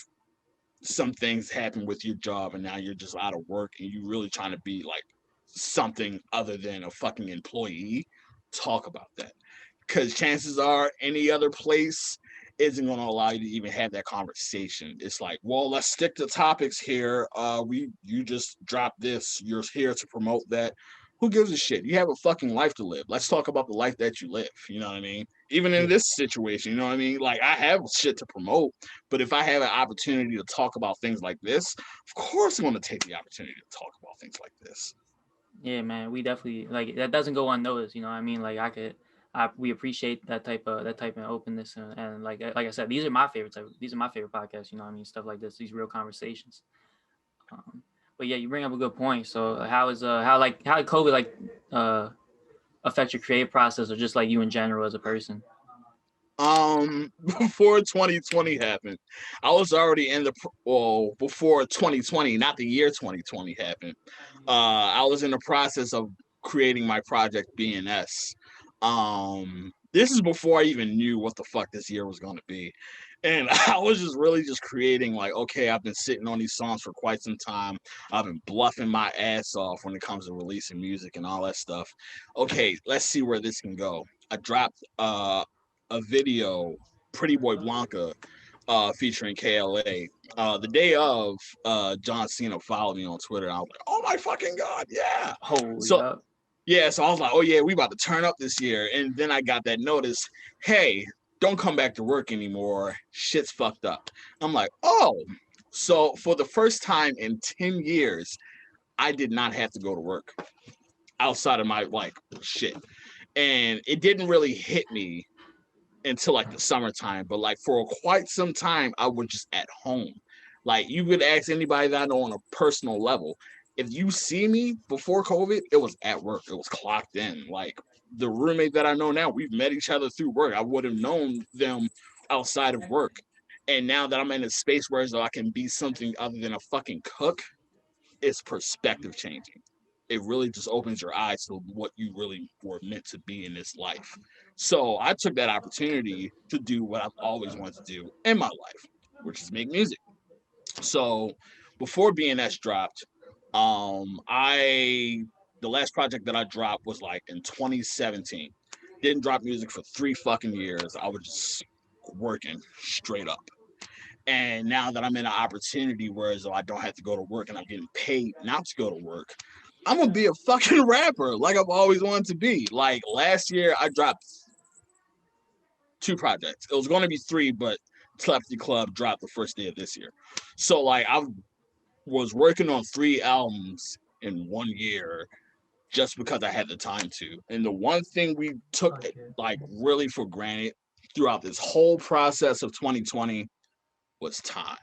some things happen with your job and now you're just out of work and you really trying to be like something other than a fucking employee, talk about that. Because chances are any other place isn't going to allow you to even have that conversation. It's like, well, let's stick to topics here. You just dropped this. You're here to promote that. Who gives a shit? You have a fucking life to live. Let's talk about the life that you live. You know what I mean? Even in Yeah. this situation, you know what I mean? Like I have shit to promote, but if I have an opportunity to talk about things like this, of course I'm going to take the opportunity to talk about things like this. Yeah, man, we definitely like that doesn't go unnoticed. You know what I mean? Like we appreciate that type of openness and like I said, these are my favorite these are my favorite podcasts. You know what I mean? Stuff like this, these real conversations. Um, but yeah, you bring up a good point. So how did COVID uh affect your creative process or just like you in general as a person? Before 2020 happened, I was already in the well, before 2020, not the year 2020 happened. I was in the process of creating my project BNS. This is before I even knew what the fuck this year was going to be. And I was just really just creating like, okay, I've been sitting on these songs for quite some time. I've been bluffing my ass off when it comes to releasing music and all that stuff. Okay, let's see where this can go. I dropped a video, Pretty Boy Blanca, featuring KLA. The day of, John Cena followed me on Twitter. And I was like, oh my fucking God, yeah. Oh So, yeah. yeah, so I was like, oh yeah, we about to turn up this year. And then I got that notice, hey, don't come back to work anymore. Shit's fucked up. I'm like, oh. So for the first time in 10 years, I did not have to go to work outside of my like shit. And it didn't really hit me until like the summertime, but like for quite some time, I was just at home. Like you could ask anybody that I know on a personal level. If you see me before COVID, it was at work. It was clocked in. Like the roommate that I know now, we've met each other through work. I would have known them outside of work. And now that I'm in a space where so I can be something other than a fucking cook, it's perspective changing. It really just opens your eyes to what you really were meant to be in this life. So I took that opportunity to do what I've always wanted to do in my life, which is make music. So before BNS dropped, I the last project that I dropped was like in 2017. Didn't drop music for 3 fucking years. I was just working straight up. And now that I'm in an opportunity where as though I don't have to go to work and I'm getting paid not to go to work, I'm gonna be a fucking rapper like I've always wanted to be. Like last year, I dropped 2 projects. It was gonna be 3, but Telepathy Club dropped the first day of this year. So like I was working on 3 albums in 1 year just because I had the time to. And the one thing we took like really for granted throughout this whole process of 2020 was time.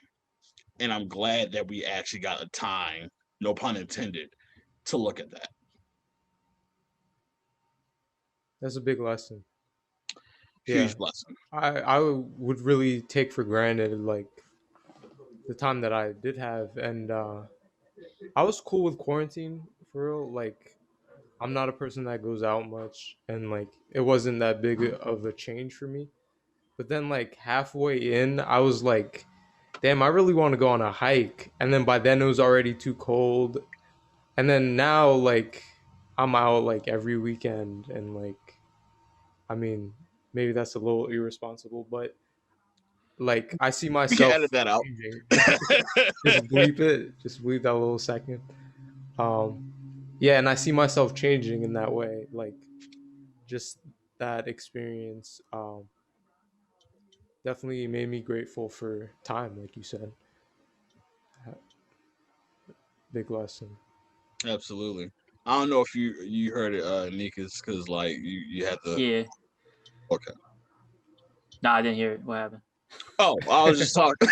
And I'm glad that we actually got a time, no pun intended, to look at that. That's a big lesson. Yeah, Huge blessing. I would really take for granted like the time that I did have, and I was cool with quarantine for real. Like I'm not a person that goes out much, and like it wasn't that big of a change for me. But then like halfway in, I was like, damn, I really want to go on a hike. And then by then it was already too cold. And then now like I'm out like every weekend, and like I mean, maybe that's a little irresponsible, but like I see We can myself edit that out. changing. Just bleep it. Just bleep that little second. Um yeah, and I see myself changing in that way. Like just that experience definitely made me grateful for time, like you said. big lesson. Absolutely. I don't know if you heard it, Nikas, because like you had to. Yeah. Okay. No, I didn't hear it. What happened? Oh, I was just talking.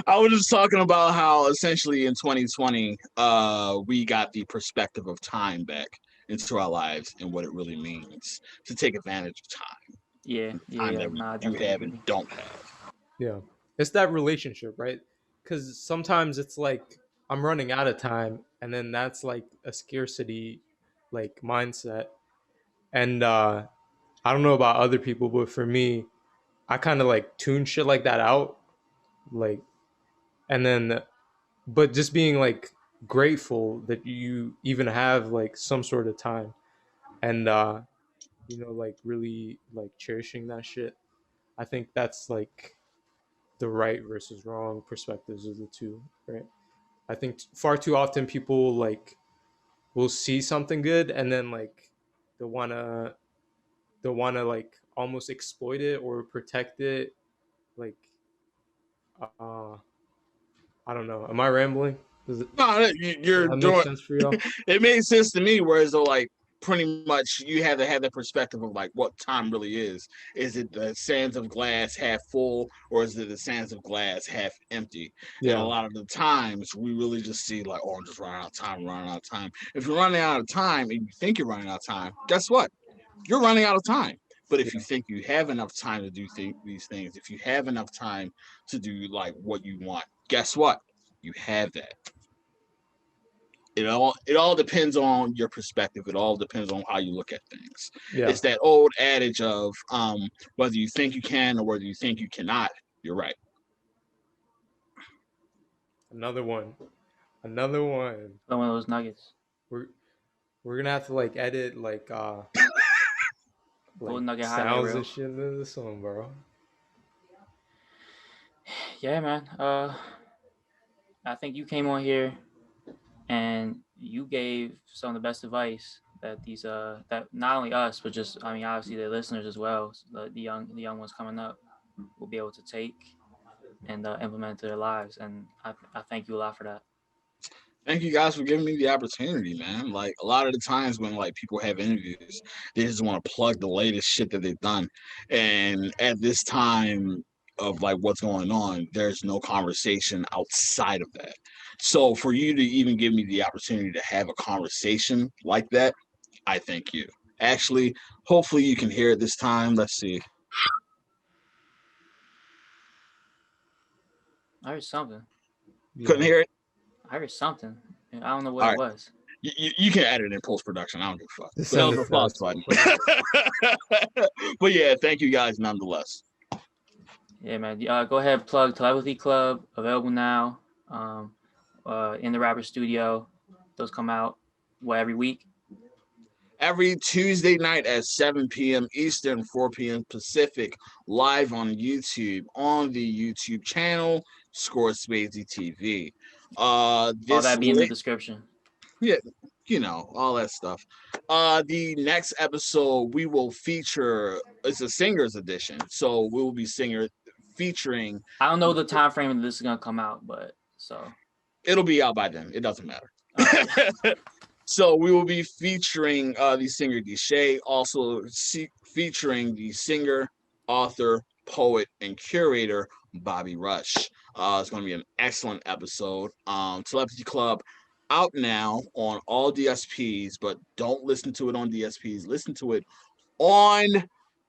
I was just talking about how essentially in 2020, we got the perspective of time back into our lives and what it really means to take advantage of time, Yeah, the yeah, time yeah. that we No, I do definitely have and agree. don't have. Yeah, it's that relationship, right? Because sometimes it's like I'm running out of time, and then that's like a scarcity like mindset. And I don't know about other people, but for me, I kind of like tune shit like that out, like, and then, but just being like grateful that you even have like some sort of time, and like really like cherishing that shit. I think that's like the right versus wrong perspectives of the two, right? I think far too often people like will see something good and then like they wanna they wanna like almost exploit it or protect it. Like uh I don't know. Am I rambling? No, Does you're that make doing. sense for y'all? It made sense to me. Whereas though, like pretty much, you have to have that perspective of like what time really is. Is it the sands of glass half full, or is it the sands of glass half empty? And a Yeah. lot of the times, we really just see like, oh, I'm just running out of time, running out of time. If you're running out of time and you think you're running out of time, guess what? You're running out of time. But if you Yeah. think you have enough time to do these things, if you have enough time to do like what you want, guess what? You have that. It all depends on your perspective. It all depends on how you look at things. Yeah. It's that old adage of whether you think you can or whether you think you cannot. You're right. Another one. Another one. One of those nuggets. We're we're gonna have to like edit like Golden nugget highlight sounds reel. and shit into this one, bro. Yeah, man. I think you came on here and you gave some of the best advice that these that not only us but just I mean obviously the listeners as well, the young ones coming up will be able to take and implement to their lives, and I thank you a lot for that. Thank you guys for giving me the opportunity, man. Like a lot of the times when like people have interviews, they just want to plug the latest shit that they've done. And at this time of like what's going on, there's no conversation outside of that. So for you to even give me the opportunity to have a conversation like that, I thank you. Actually, hopefully you can hear it this time. Let's see. I heard something. Couldn't Yeah. hear it? I heard something. I don't know what All it right. was. You can edit in post production. I don't give a fuck. Just But that send was it a to applause us. We'll button. put it. But yeah, thank you guys nonetheless. Yeah, man. Go ahead, plug Telepathy Club, available now. In the Rapper Studio. Those come out every week. Every Tuesday night at 7 p.m. Eastern, 4 p.m. Pacific, live on YouTube, on the YouTube channel, Score Swayze TV. All This that be in the late, description. yeah, all that stuff. The next episode we will feature, it's a singers edition, so we will be featuring. I don't know the time frame that this is gonna come out, but so It'll be out by then. It doesn't matter. okay. So we will be featuring the singer Deshay, also featuring the singer, author, poet, and curator Bobby Rush. It's going to be an excellent episode. Telepathy Club out now on all DSPs, but don't listen to it on DSPs. Listen to it on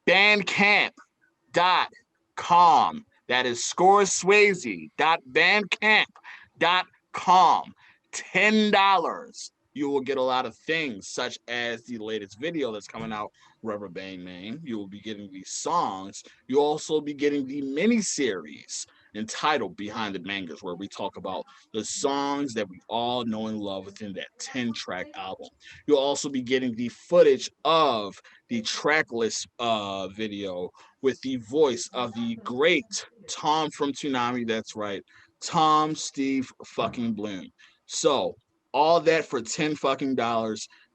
Bandcamp.com. That is scoreswayze.bandcamp.com. $10. You will get a lot of things, such as the latest video that's coming out, Rubber Band Man. You will be getting these songs. You'll also be getting the mini series entitled Behind the Bangers, where we talk about the songs that we all know and love within that 10-track album. You'll also be getting the footage of the tracklist video with the voice of the great Tom from Toonami. That's right, Tom Steve fucking Bloom. So all that for $10 fucking.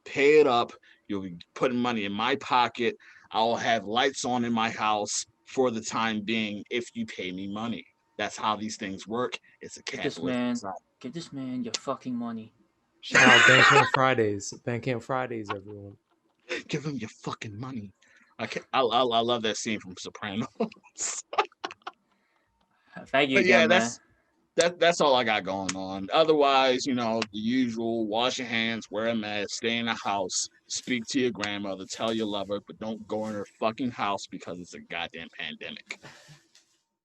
Pay it up. You'll be putting money in my pocket. I'll have lights on in my house for the time being if you pay me money. That's how these things work. It's a Get this capitalist man society. Give this man your fucking money. Shout out Bandcamp Fridays. Bandcamp Fridays, everyone. Give him your fucking money. I love that scene from Sopranos. Thank you But yeah, again, man. that's all I got going on. Otherwise, the usual: wash your hands, wear a mask, stay in the house, speak to your grandmother, tell your lover, but don't go in her fucking house because it's a goddamn pandemic.